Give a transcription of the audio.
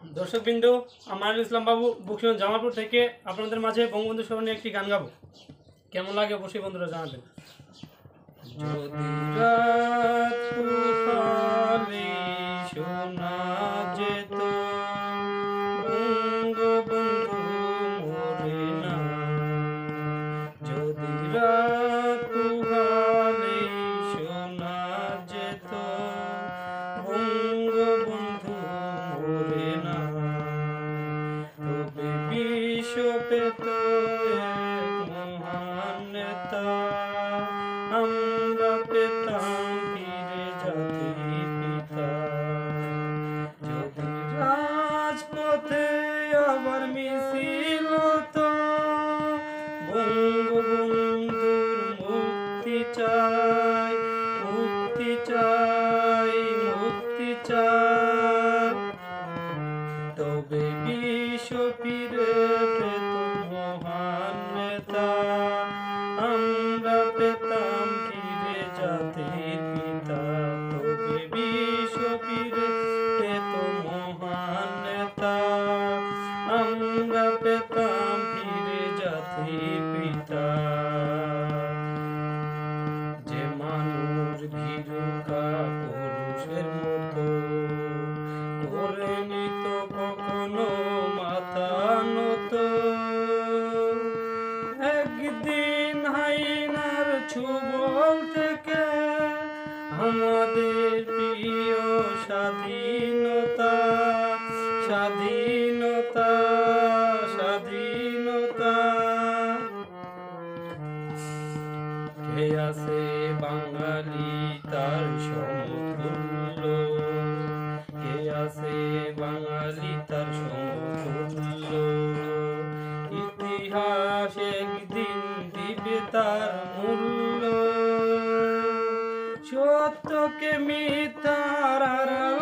দর্শকবৃন্দ, আমার ইসলাম বাবু বুকশন জামালপুর থেকে আপনাদের মাঝে বঙ্গবন্ধু স্মরণে একটি গান গাবো। কেমন লাগে অবশ্যই বন্ধুরা জানাবেন। যদি রাত পুহালে শোনা যেত বঙ্গবন্ধু মরে না, যদি রাত পুহালে শোনা যেত বঙ্গবন্ধু মরে না, তবে বিশ্ব পেত এক মহান নেতা, আমরা পেতাম ফিরে জাতির পিতা। যদি রাজপথে আবার মিছিল হতো বঙ্গবন্ধুর মুক্তি চাই, মুক্তি চাই, মুক্তি চাই, তবে বিশ্ব ফিরে পেত মহান নেতা, আমরা পেতাম ফিরে জাতির পিতা। তবে বিশ্ব ফিরে পেত মহান নেতা, আমরা পেতাম ফিরে জাতির পিতা। যে মানুষ ভীরুকা পুরুষের মতো করে নিত কখনো মাথা নত, একদিন হাইনার ছোবল থেকে আমাদের প্রিয় স্বাধীনতা, স্বাধীনতা, স্বাধীনতা। কে আছে বাঙালি তার সমতুল্য, কে আছে বাঙালি তার সমতুল্য, ইতিহাস একদিন দিবে তার মূল্য, সত্যকে মিথ্যার আড়াল